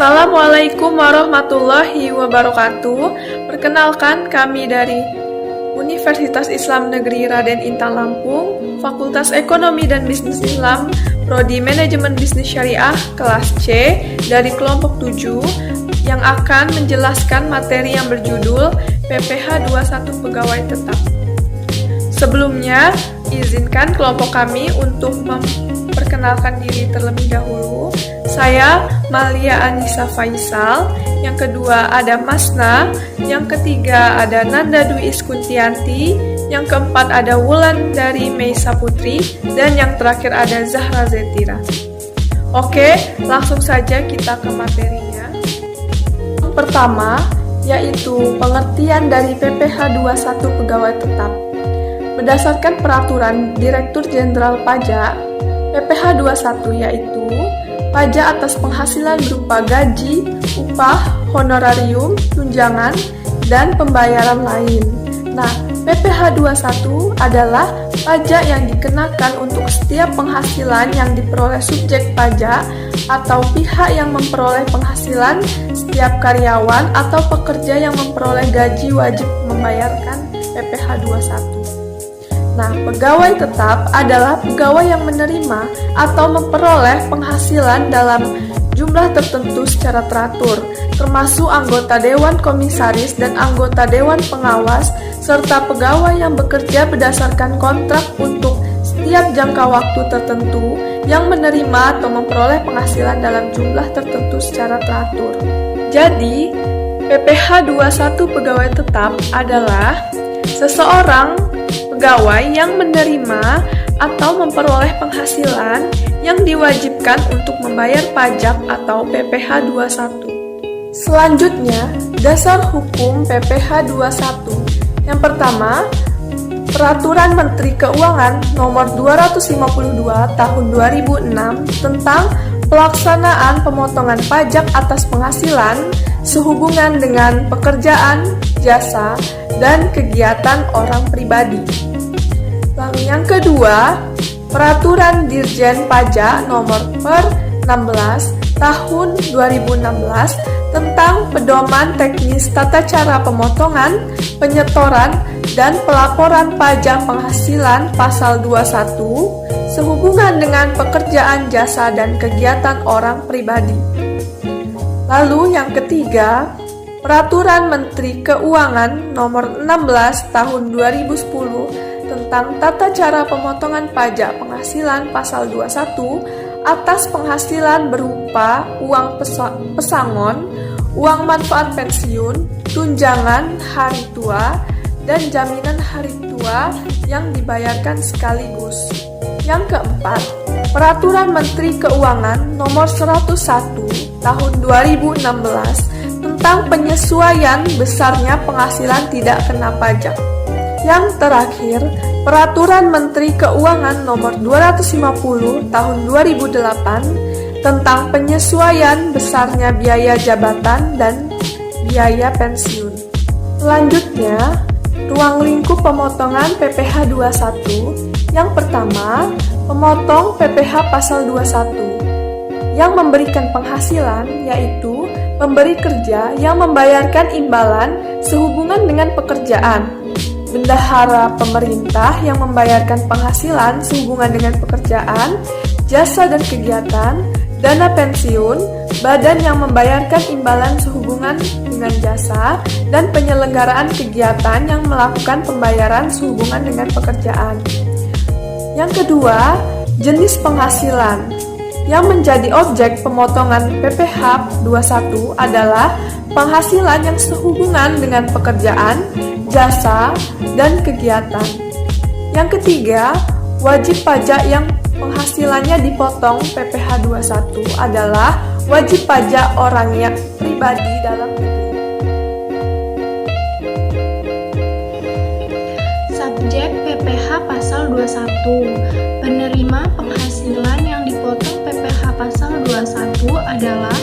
Assalamualaikum warahmatullahi wabarakatuh. Perkenalkan, kami dari Universitas Islam Negeri Raden Intan Lampung, Fakultas Ekonomi dan Bisnis Islam, Prodi Manajemen Bisnis Syariah, kelas C, dari kelompok 7, yang akan menjelaskan materi yang berjudul PPh 21 Pegawai Tetap. Sebelumnya, izinkan kelompok kami untuk memperkenalkan diri terlebih dahulu. Saya Malia Anissa Faisal, yang kedua ada Masna, yang ketiga ada Nanda Dwi Iskuntianti, yang keempat ada Wulan dari Meisa Putri, dan yang terakhir ada Zahra Zetira. Oke, langsung saja kita ke materinya. Yang pertama, yaitu pengertian dari PPh 21 Pegawai Tetap. Berdasarkan peraturan Direktur Jenderal Pajak, PPh 21 yaitu pajak atas penghasilan berupa gaji, upah, honorarium, tunjangan, dan pembayaran lain. Nah, PPh 21 adalah pajak yang dikenakan untuk setiap penghasilan yang diperoleh subjek pajak atau pihak yang memperoleh penghasilan, setiap karyawan atau pekerja yang memperoleh gaji wajib membayarkan PPh 21. Nah, pegawai tetap adalah pegawai yang menerima atau memperoleh penghasilan dalam jumlah tertentu secara teratur, termasuk anggota Dewan Komisaris dan anggota Dewan Pengawas, serta pegawai yang bekerja berdasarkan kontrak untuk setiap jangka waktu tertentu yang menerima atau memperoleh penghasilan dalam jumlah tertentu secara teratur. Jadi, PPh 21 Pegawai Tetap adalah seseorang pegawai yang menerima atau memperoleh penghasilan yang diwajibkan untuk membayar pajak atau PPh 21. Selanjutnya, dasar hukum PPh 21. Yang pertama, Peraturan Menteri Keuangan Nomor 252 Tahun 2006 tentang pelaksanaan pemotongan pajak atas penghasilan sehubungan dengan pekerjaan, jasa, dan kegiatan orang pribadi. Lalu yang kedua, Peraturan Dirjen Pajak Nomor 16 Tahun 2016 tentang Pedoman Teknis Tata Cara Pemotongan, Penyetoran, dan Pelaporan Pajak Penghasilan Pasal 21 sehubungan dengan pekerjaan, jasa, dan kegiatan orang pribadi. Lalu yang ketiga, Peraturan Menteri Keuangan Nomor 16 Tahun 2010 tentang Tata Cara Pemotongan Pajak Penghasilan Pasal 21 atas penghasilan berupa uang pesangon, uang manfaat pensiun, tunjangan hari tua, dan jaminan hari tua yang dibayarkan sekaligus. Yang keempat, Peraturan Menteri Keuangan Nomor 101 Tahun 2016 tentang penyesuaian besarnya penghasilan tidak kena pajak. Yang terakhir, Peraturan Menteri Keuangan Nomor 250 Tahun 2008 tentang penyesuaian besarnya biaya jabatan dan biaya pensiun. Selanjutnya, ruang lingkup pemotongan PPh 21. Yang pertama, pemotong PPh Pasal 21. Yang memberikan penghasilan yaitu pemberi kerja yang membayarkan imbalan sehubungan dengan pekerjaan, bendahara pemerintah yang membayarkan penghasilan sehubungan dengan pekerjaan, jasa dan kegiatan, dana pensiun, badan yang membayarkan imbalan sehubungan dengan jasa, dan penyelenggaraan kegiatan yang melakukan pembayaran sehubungan dengan pekerjaan. Yang kedua, jenis penghasilan. Yang menjadi objek pemotongan PPh 21 adalah penghasilan yang sehubungan dengan pekerjaan, jasa, dan kegiatan. Yang ketiga, wajib pajak yang penghasilannya dipotong PPh 21 adalah wajib pajak orang yang pribadi dalam negeri. Subjek PPh Pasal 21. Penerima penghasilan yang dipotong PPh Pasal 21 adalah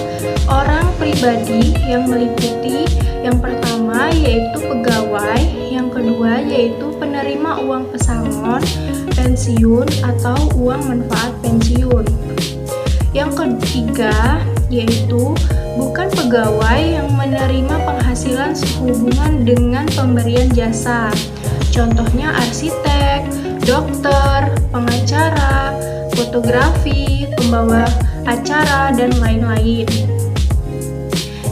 orang pribadi yang meliputi yang pertama yaitu pegawai, yang kedua yaitu penerima uang pesangon, pensiun atau uang manfaat pensiun. Yang ketiga yaitu bukan pegawai yang menerima penghasilan sehubungan dengan pemberian jasa. Contohnya arsitek, dokter, pengacara, fotografi, pembawa acara, dan lain-lain.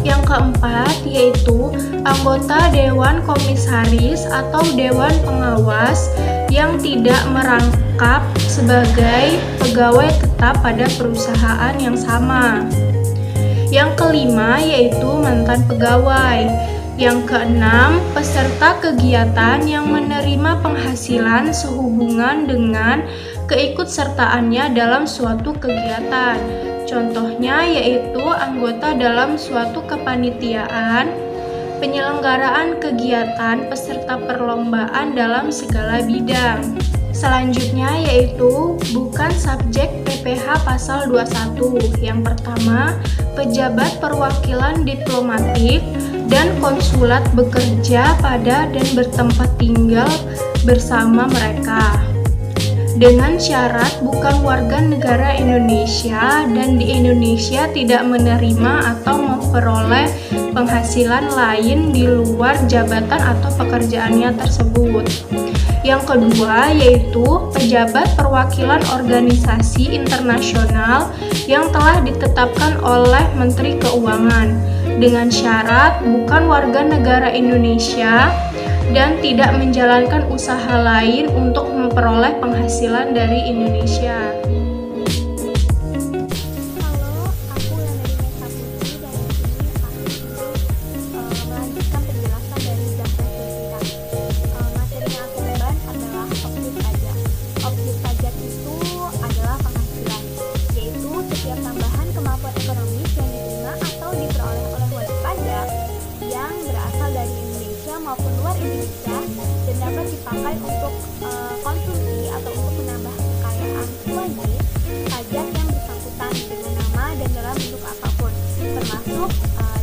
Yang keempat yaitu anggota Dewan Komisaris atau Dewan Pengawas yang tidak merangkap sebagai pegawai tetap pada perusahaan yang sama. Yang kelima yaitu mantan pegawai. Yang keenam, peserta kegiatan yang menerima penghasilan sehubungan dengan keikutsertaannya dalam suatu kegiatan. Contohnya yaitu anggota dalam suatu kepanitiaan, penyelenggaraan kegiatan, peserta perlombaan dalam segala bidang. Selanjutnya yaitu bukan subjek PPh pasal 21. Yang pertama, pejabat perwakilan diplomatik dan konsulat bekerja pada dan bertempat tinggal bersama mereka dengan syarat bukan warga negara Indonesia dan di Indonesia tidak menerima atau memperoleh penghasilan lain di luar jabatan atau pekerjaannya tersebut. Yang kedua yaitu pejabat perwakilan organisasi internasional yang telah ditetapkan oleh Menteri Keuangan dengan syarat bukan warga negara Indonesia dan tidak menjalankan usaha lain untuk memperoleh penghasilan dari Indonesia. Halo, aku yang dari Mesa Putri dan di sini aku ingin melanjutkan penjelasan dari Jakpro kita. Materi yang aku bahas adalah objek pajak. Objek pajak itu adalah penghasilan, yaitu setiap tambahan kemampuan ekonomis yang diterima atau diperoleh oleh wajib pajak yang berasal dari Indonesia maupun luar Indonesia dan dapat dipakai untuk konsumsi atau untuk menambah kekayaan wajib pajak yang bersangkutan dengan nama dan dalam bentuk apapun, termasuk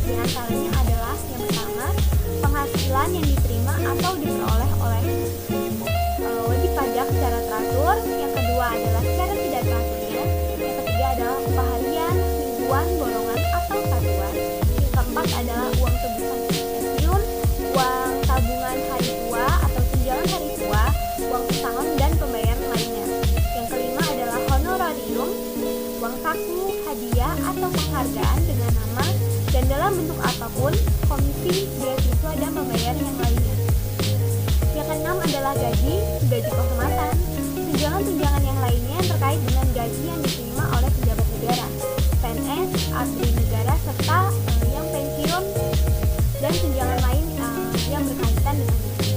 diantaranya adalah yang pertama penghasilan yang diterima atau diperoleh oleh wajib pajak secara teratur, yang kedua adalah secara tidak teraturnya, yang ketiga adalah upah harian, mingguan, bolongan atau satuan, yang keempat adalah uang tebusan pensiun, uang tabungan hari tua atau tunjangan hari tua, uang pesangon dan pembayaran lainnya. Yang kelima adalah honorarium, uang saku, hadiah atau penghargaan dengan nama dan dalam bentuk apapun, komisi, beasiswa dan pembayaran yang lainnya. Yang keenam adalah gaji kehormatan, tunjangan-tunjangan yang lainnya yang terkait dengan gaji yang diterima oleh pejabat negara, PNS, abdi negara serta yang pensiun dan tunjangan lain yang berkaitan dengan itu.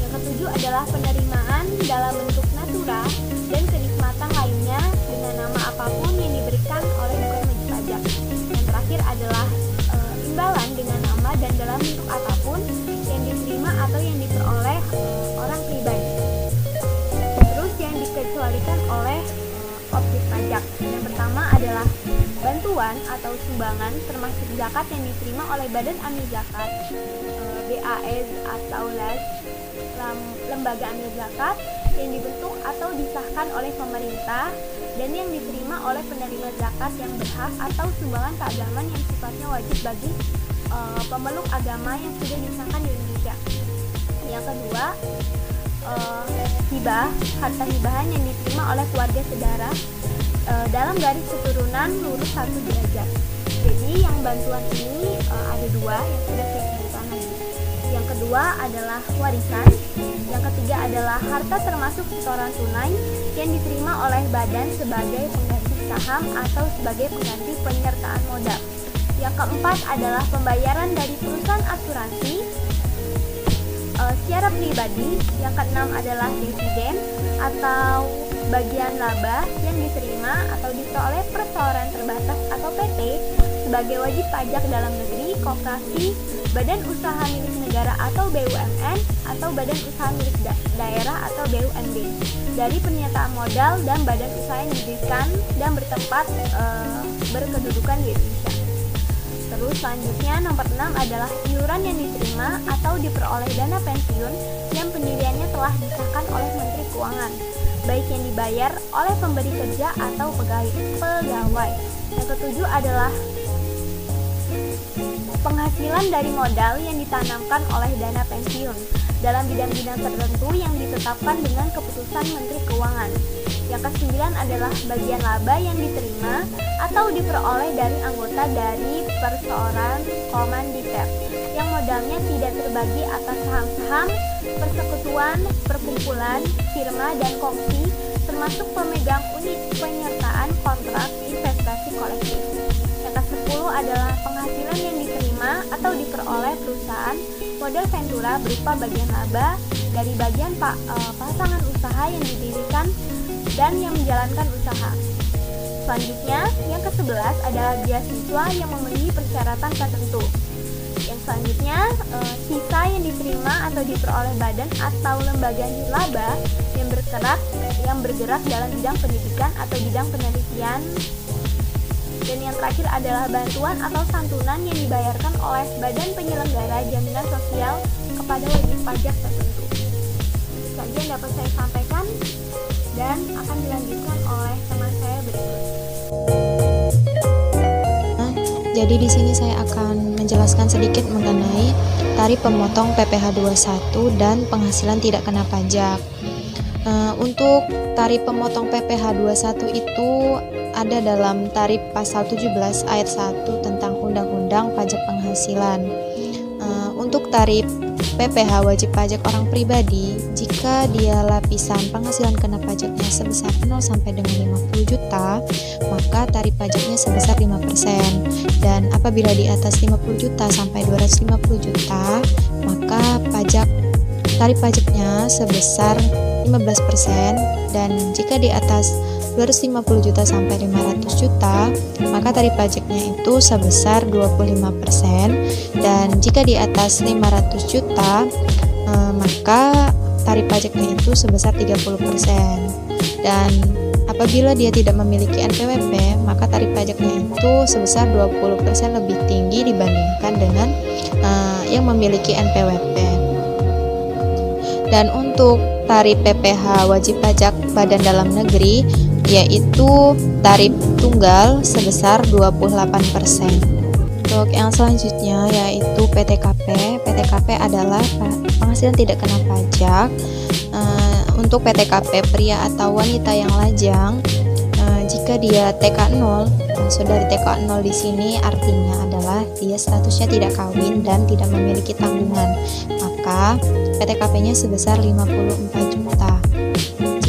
Yang ketujuh adalah penerimaan dalam bentuk natura dan kenikmatan lainnya dengan nama apapun yang diberikan oleh bukan wajib pajak. Yang terakhir adalah imbalan dengan nama dan dalam bentuk apapun yang diterima atau yang diperoleh orang pribadi. Terus yang dikecualikan oleh objek pajak. Yang pertama adalah bantuan atau sumbangan termasuk zakat yang diterima oleh Badan Amil Zakat, BAZ atau LAS, lembaga amil zakat yang dibentuk atau disahkan oleh pemerintah dan yang diterima oleh penerima zakat yang berhak atau sumbangan keagamaan yang sifatnya wajib bagi pemeluk agama yang sudah disahkan di Indonesia. Yang kedua, hibah, harta hibahan yang diterima oleh keluarga saudara dalam garis keturunan lurus 1 derajat. Jadi yang bantuan ini ada dua yang sudah saya sebutkan tadi. Yang kedua adalah warisan, yang ketiga adalah harta termasuk setoran tunai yang diterima oleh badan sebagai pengganti saham atau sebagai pengganti penyertaan modal. Yang keempat adalah pembayaran dari perusahaan asuransi secara pribadi. Yang keenam adalah dividen atau bagian laba yang diterima atau diperoleh perseorangan terbatas atau PT sebagai wajib pajak dalam negeri, koperasi, badan usaha milik negara atau BUMN atau badan usaha milik daerah atau BUMD dari pernyataan modal dan badan usaha yang didirikan dan bertempat berkedudukan di Indonesia. Terus selanjutnya nomor 6 adalah iuran yang diterima atau diperoleh dana pensiun yang pendiriannya telah disahkan oleh Menteri Keuangan, baik yang dibayar oleh pemberi kerja atau pegawai. Yang ketujuh adalah penghasilan dari modal yang ditanamkan oleh dana pensiun dalam bidang-bidang tertentu yang ditetapkan dengan keputusan Menteri Keuangan. Yang ke-9 adalah bagian laba yang diterima atau diperoleh dari anggota dari perseorangan komanditer yang modalnya tidak terbagi atas saham-saham, persekutuan, perkumpulan, firma, dan kongsi, termasuk pemegang unit penyertaan kontrak investasi kolektif. Yang ke-10 adalah penghasilan yang diterima atau diperoleh perusahaan model ventura berupa bagian laba dari bagian pasangan usaha yang didirikan dan yang menjalankan usaha. Selanjutnya, yang ke-11 adalah beasiswa yang memenuhi persyaratan tertentu. Yang selanjutnya, sisa yang diterima atau diperoleh badan atau lembaga nirlaba yang bergerak dalam bidang pendidikan atau bidang penelitian. Dan yang terakhir adalah bantuan atau santunan yang dibayarkan oleh badan penyelenggara jaminan sosial kepada wajib pajak tertentu. Itu saja yang dapat saya sampaikan dan akan dilanjutkan oleh teman saya berikut. Jadi di sini saya akan menjelaskan sedikit mengenai tarif pemotong PPh 21 dan penghasilan tidak kena pajak. Untuk tarif pemotong PPh 21 itu ada dalam tarif pasal 17 ayat 1 tentang Undang-Undang Pajak Penghasilan. Untuk tarif PPh wajib pajak orang pribadi, jika dia lapisan penghasilan kena pajaknya sebesar 0 sampai dengan 50 juta, maka tarif pajaknya sebesar 5%. Dan apabila di atas 50 juta sampai 250 juta, maka tarif pajaknya sebesar 15%. Dan jika di atas 250 juta sampai 500 juta, maka tarif pajaknya itu sebesar 25%. Dan jika di atas 500 juta, maka tarif pajaknya itu sebesar 30%. Dan apabila dia tidak memiliki NPWP, maka tarif pajaknya itu sebesar 20% lebih tinggi dibandingkan dengan yang memiliki NPWP. Dan untuk tarif PPh wajib pajak badan dalam negeri yaitu tarif tunggal sebesar 28%. Untuk yang selanjutnya yaitu PTKP. PTKP adalah penghasilan tidak kena pajak. Untuk PTKP pria atau wanita yang lajang, jika dia TK0, saudari TK0 di sini artinya adalah dia statusnya tidak kawin dan tidak memiliki tanggungan, maka PTKP-nya sebesar 54 juta.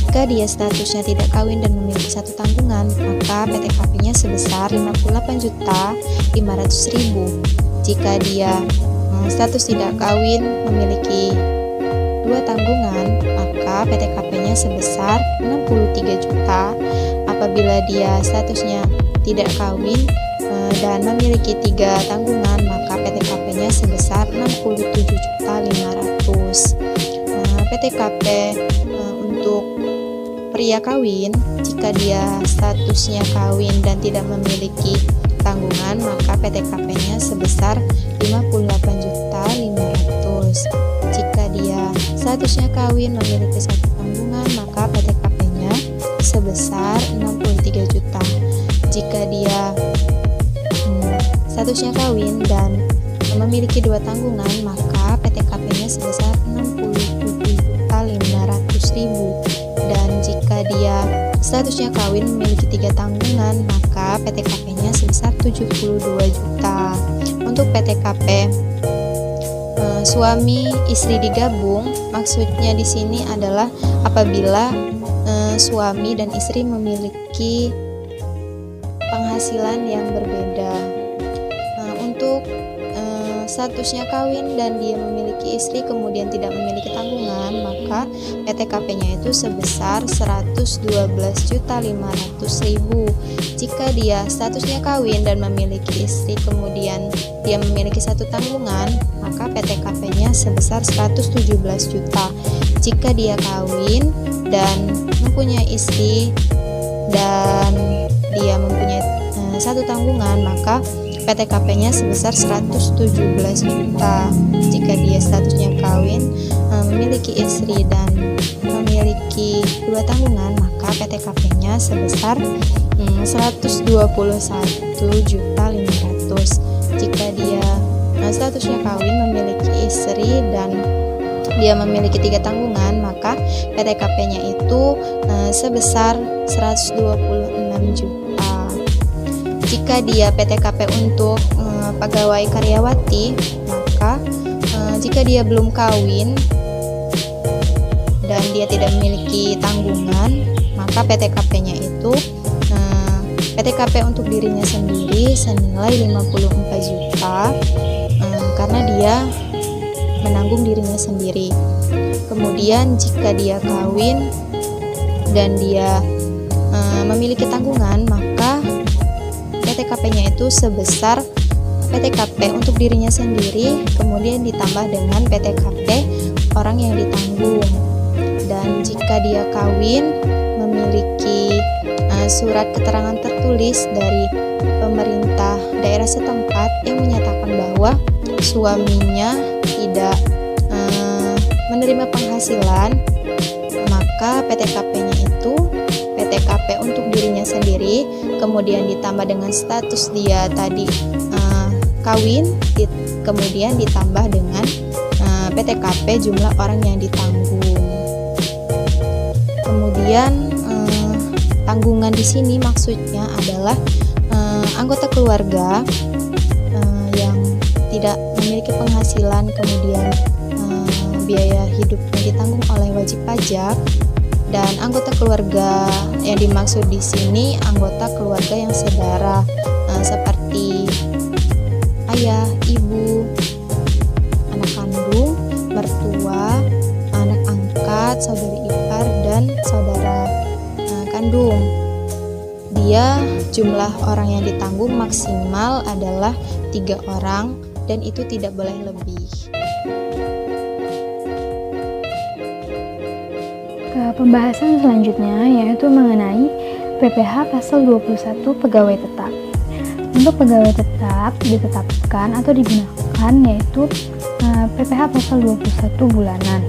Jika dia statusnya tidak kawin dan memiliki satu tanggungan, maka PTKP-nya sebesar 58.500.000. Jika dia status tidak kawin memiliki dua tanggungan, maka PTKP-nya sebesar 63 juta. Apabila dia statusnya tidak kawin dan memiliki 3 tanggungan, maka PTKP-nya sebesar 67.500.000. PTKP untuk pria kawin, jika dia statusnya kawin dan tidak memiliki tanggungan, maka PTKP-nya sebesar 58.500.000. Jika dia statusnya kawin memiliki satu tanggungan, maka PTKP-nya sebesar 63 juta. Jika dia statusnya kawin dan memiliki 2 tanggungan, maka PTKP-nya sebesar 67.500.000. Dan jika dia statusnya kawin memiliki 3 tanggungan, maka PTKP-nya sebesar 72 juta. Untuk PTKP suami istri digabung, maksudnya di sini adalah apabila suami dan istri memiliki penghasilan yang berbeda. Untuk statusnya kawin dan dia memiliki istri kemudian tidak memiliki tanggungan, maka PTKP-nya itu sebesar 112.500.000. Jika dia statusnya kawin dan memiliki istri kemudian dia memiliki satu tanggungan, maka PTKP-nya sebesar 117 juta. Jika dia kawin dan mempunyai istri dan dia mempunyai satu tanggungan, maka PTKP-nya sebesar 117 juta. Jika dia statusnya kawin, memiliki istri dan memiliki 2 tanggungan, maka PTKP-nya sebesar 121.500.000. Jika dia statusnya kawin, memiliki istri, dan dia memiliki 3 tanggungan, maka PTKP-nya itu sebesar 126 juta. Jika dia PTKP untuk pegawai karyawati, maka jika dia belum kawin dan dia tidak memiliki tanggungan, maka PTKP-nya itu PTKP untuk dirinya sendiri senilai 54 juta karena dia menanggung dirinya sendiri. Kemudian jika dia kawin dan dia memiliki tanggungan, maka PTKP-nya itu sebesar PTKP untuk dirinya sendiri, kemudian ditambah dengan PTKP orang yang ditanggung. Dan jika dia kawin memiliki surat keterangan tertulis dari pemerintah daerah setempat yang menyatakan bahwa suaminya tidak menerima penghasilan, maka PTKP-nya itu PTKP untuk dirinya sendiri, kemudian ditambah dengan status dia tadi kawin, kemudian ditambah dengan PTKP jumlah orang yang ditanggung. Kemudian tanggungan di sini maksudnya adalah anggota keluarga yang tidak memiliki penghasilan, kemudian biaya hidupnya ditanggung oleh wajib pajak. Dan anggota keluarga yang dimaksud di sini anggota keluarga yang sedara, seperti ayah, ibu, anak kandung, mertua, anak angkat, saudari ipar, dan saudara kandung. Dia jumlah orang yang ditanggung maksimal adalah 3 orang dan itu tidak boleh lebih. Ke pembahasan selanjutnya yaitu mengenai PPh pasal 21 pegawai tetap. Untuk pegawai tetap ditetapkan atau digunakan yaitu PPh pasal 21 bulanan,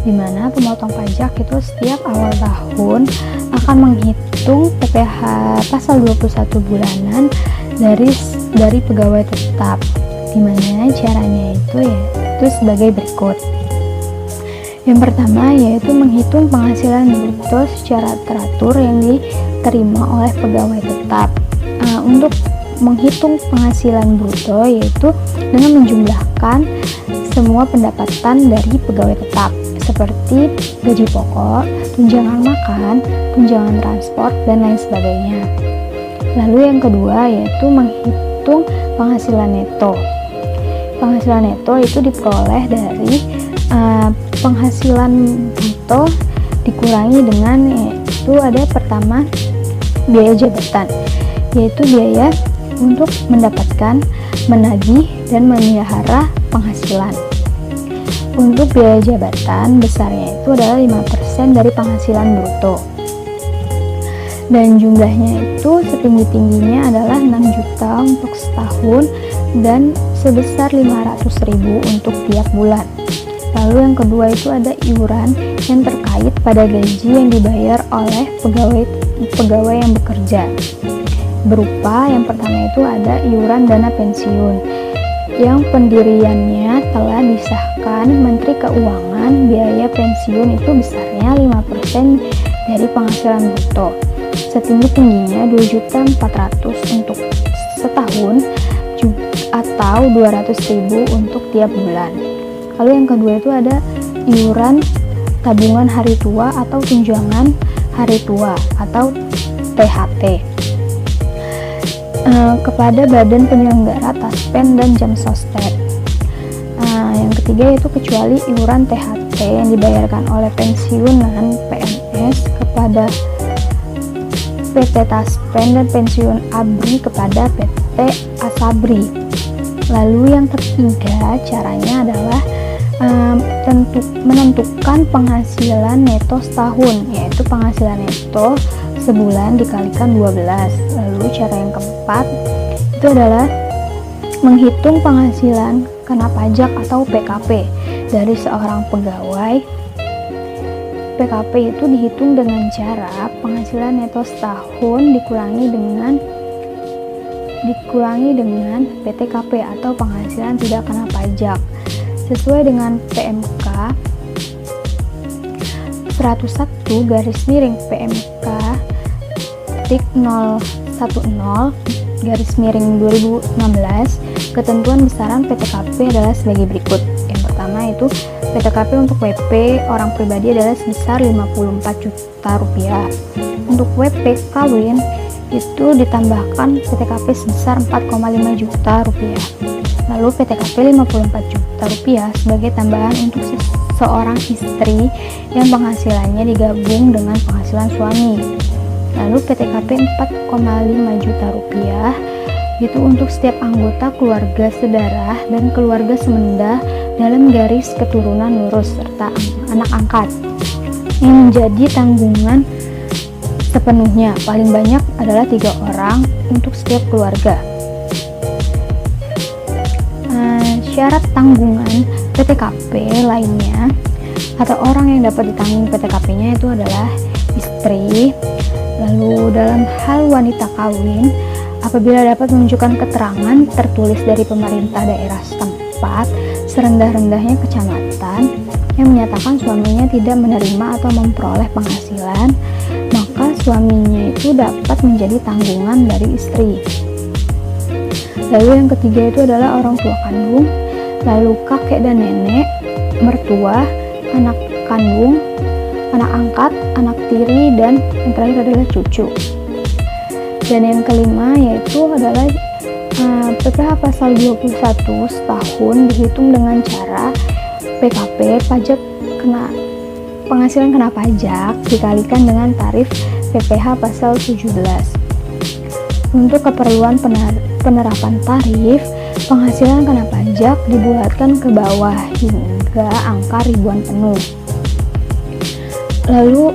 di mana pemotong pajak itu setiap awal tahun akan menghitung PPh pasal 21 bulanan dari pegawai tetap. Dimana caranya itu yaitu sebagai berikut. Yang pertama yaitu menghitung penghasilan bruto secara teratur yang diterima oleh pegawai tetap. Untuk menghitung penghasilan bruto yaitu dengan menjumlahkan semua pendapatan dari pegawai tetap seperti gaji pokok, tunjangan makan, tunjangan transport, dan lain sebagainya. Lalu yang kedua yaitu menghitung penghasilan neto. Penghasilan neto itu diperoleh dari penghasilan bruto dikurangi dengan yaitu ada pertama biaya jabatan, yaitu biaya untuk mendapatkan, menagih, dan memelihara penghasilan. Untuk biaya jabatan besarnya itu adalah 5% dari penghasilan bruto. Dan jumlahnya itu setinggi-tingginya adalah 6 juta untuk setahun dan sebesar 500.000 untuk tiap bulan. Lalu yang kedua itu ada iuran yang terkait pada gaji yang dibayar oleh pegawai yang bekerja. Berupa yang pertama itu ada iuran dana pensiun yang pendiriannya telah disahkan Menteri Keuangan. Biaya pensiun itu besarnya 5% dari penghasilan bruto, setinggi-tingginya 2.400.000 untuk setahun atau 200.000 untuk tiap bulan. Lalu yang kedua itu ada iuran tabungan hari tua atau tunjangan hari tua atau THT kepada badan penyelenggara Taspen dan Jam Sostek. Yang ketiga itu kecuali iuran THT yang dibayarkan oleh pensiunan PNS kepada PT Taspen dan pensiun ABRI kepada PT Asabri. Lalu yang ketiga caranya adalah menentukan penghasilan neto setahun, yaitu penghasilan neto sebulan dikalikan 12. Lalu cara yang keempat itu adalah menghitung penghasilan kena pajak atau PKP dari seorang pegawai. PKP itu dihitung dengan cara penghasilan neto setahun dikurangi dengan dikurangi dengan PTKP atau penghasilan tidak kena pajak. Sesuai dengan PMK 101 garis miring PMK titik 010 garis miring 2016, ketentuan besaran PTKP adalah sebagai berikut. Yang pertama itu PTKP untuk WP orang pribadi adalah sebesar 54 juta rupiah. Untuk WP kawin itu ditambahkan PTKP sebesar 4,5 juta rupiah. Lalu PTKP 54 juta rupiah sebagai tambahan untuk seorang istri yang penghasilannya digabung dengan penghasilan suami. Lalu PTKP 4,5 juta rupiah itu untuk setiap anggota keluarga sedarah dan keluarga semenda dalam garis keturunan lurus serta anak angkat yang menjadi tanggungan sepenuhnya, paling banyak adalah 3 orang untuk setiap keluarga. Syarat tanggungan PTKP lainnya atau orang yang dapat ditanggung PTKP-nya itu adalah istri. Lalu dalam hal wanita kawin, apabila dapat menunjukkan keterangan tertulis dari pemerintah daerah setempat serendah-rendahnya kecamatan yang menyatakan suaminya tidak menerima atau memperoleh penghasilan, maka suaminya itu dapat menjadi tanggungan dari istri. Lalu yang ketiga itu adalah orang tua kandung, lalu kakek dan nenek, mertua, anak kandung, anak angkat, anak tiri, dan yang terakhir adalah cucu. Dan yang kelima yaitu adalah PPh pasal 21 setahun dihitung dengan cara PKP pajak kena penghasilan kena pajak dikalikan dengan tarif PPh pasal 17. Untuk keperluan penerapan tarif, penghasilan kena pajak dibulatkan ke bawah hingga angka ribuan penuh. Lalu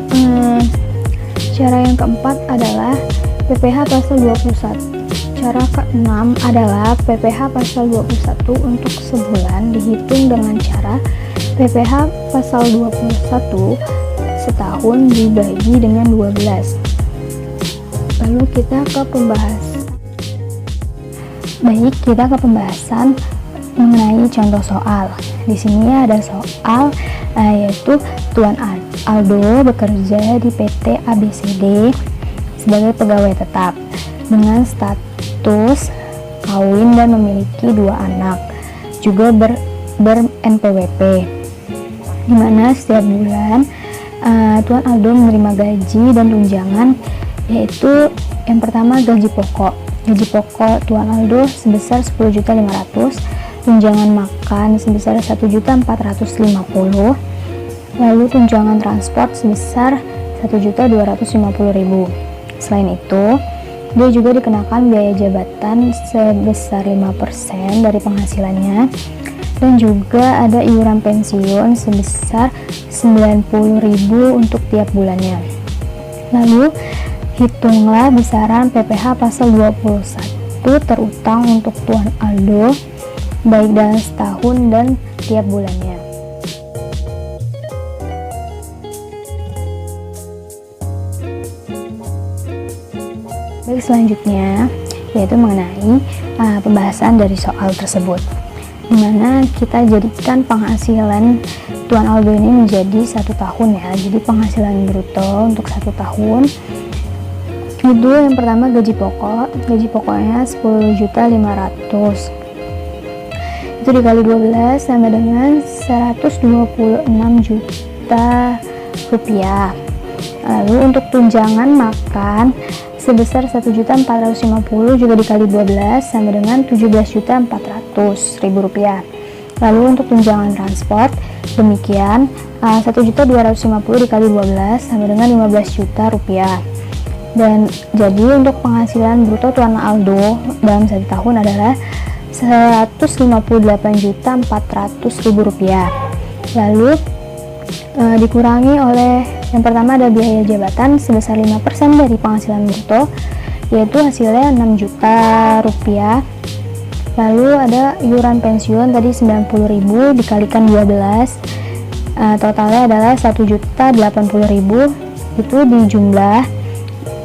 cara yang keempat adalah PPh pasal 21. Cara keenam adalah PPh pasal 21 untuk sebulan dihitung dengan cara PPh pasal 21 setahun dibagi dengan 12. Lalu kita ke pembahasan mengenai contoh soal. Di sini ada soal yaitu Tuan Aldo bekerja di PT ABCD sebagai pegawai tetap dengan status kawin dan memiliki 2 anak, juga ber-NPWP, di mana setiap bulan Tuan Aldo menerima gaji dan tunjangan, yaitu yang pertama gaji pokok. Gaji pokok Tuan Aldo sebesar 10.500.000, tunjangan makan sebesar 1.450.000, lalu tunjangan transport sebesar 1.250.000. Selain itu, dia juga dikenakan biaya jabatan sebesar 5% dari penghasilannya, dan juga ada iuran pensiun sebesar 90.000 untuk tiap bulannya. Lalu hitunglah besaran PPh pasal 21 terutang untuk Tuan Aldo baik dalam setahun dan tiap bulannya. Baik, selanjutnya yaitu mengenai pembahasan dari soal tersebut, di mana kita jadikan penghasilan Tuan Aldo ini menjadi 1 tahun ya. Jadi penghasilan bruto untuk 1 tahun itu yang pertama gaji pokoknya 10.500.000, itu dikali 12 sama dengan 126 juta rupiah. Lalu untuk tunjangan makan sebesar 1.450.000 juga dikali 12 sama dengan 17.400.000 rupiah. Lalu untuk tunjangan transport demikian 1.250.000 dikali 12 sama dengan 15 juta rupiah. Dan jadi untuk penghasilan bruto Tuan Aldo dalam 1 tahun adalah 158.400.000 rupiah. Lalu dikurangi oleh yang pertama ada biaya jabatan sebesar 5% dari penghasilan bruto, yaitu hasilnya 6 juta rupiah. Lalu ada iuran pensiun tadi 90.000 dikalikan 12, totalnya adalah 1.080.000, itu dijumlah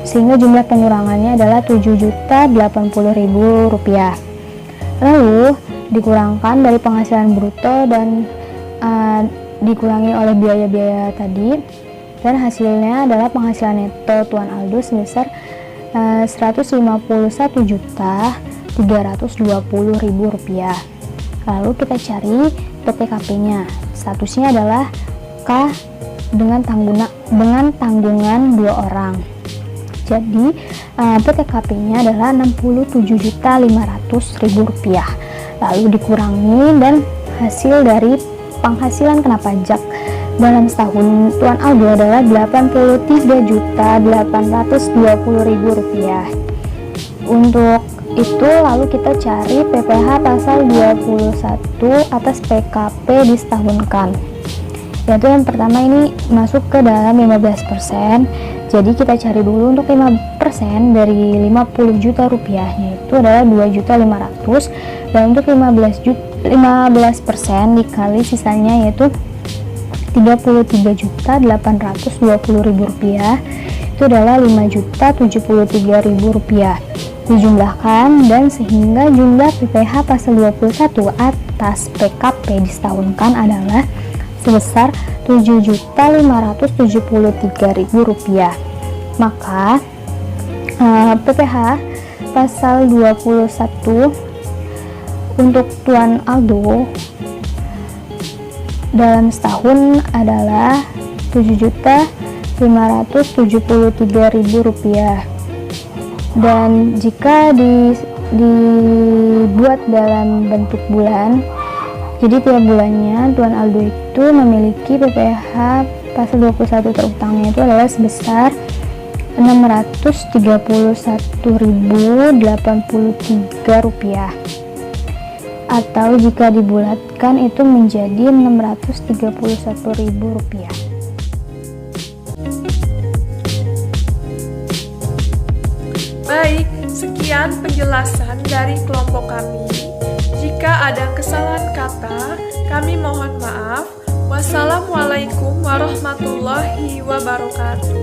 sehingga jumlah pengurangannya adalah Rp7.080.000. Lalu dikurangkan dari penghasilan bruto dan dikurangi oleh biaya-biaya tadi, dan hasilnya adalah penghasilan neto Tuan Aldo sebesar Rp151.320.000. Lalu kita cari PTKP-nya. Statusnya adalah K dengan tanggungan 2 orang. Jadi PTKP-nya adalah Rp67.500.000. Lalu dikurangi dan hasil dari penghasilan kena pajak dalam setahun Tuan Aldo adalah Rp83.820.000. Untuk itu lalu kita cari PPh pasal 21 atas PKP disetahunkan. Yaitu yang pertama ini masuk ke dalam 15%. Jadi kita cari dulu untuk 5% dari 50 juta rupiahnya itu adalah 2.500.000, dan untuk 15% dikali sisanya yaitu Rp33.820.000 itu adalah Rp5.073.000 dijumlahkan, dan sehingga jumlah PPh pasal 21 atas PKP disetahunkan adalah sebesar Rp7.573.000. Maka PPh pasal 21 untuk Tuan Aldo dalam setahun adalah Rp7.573.000. Dan jika dibuat dalam bentuk bulan, jadi tiap bulannya Tuan Aldo itu memiliki PPh pasal 21 terutangnya itu adalah sebesar Rp631.083, atau jika dibulatkan itu menjadi Rp631.000. Baik, sekian penjelasan dari kelompok kami. Jika ada kesalahan kata, kami mohon maaf. Wassalamualaikum warahmatullahi wabarakatuh.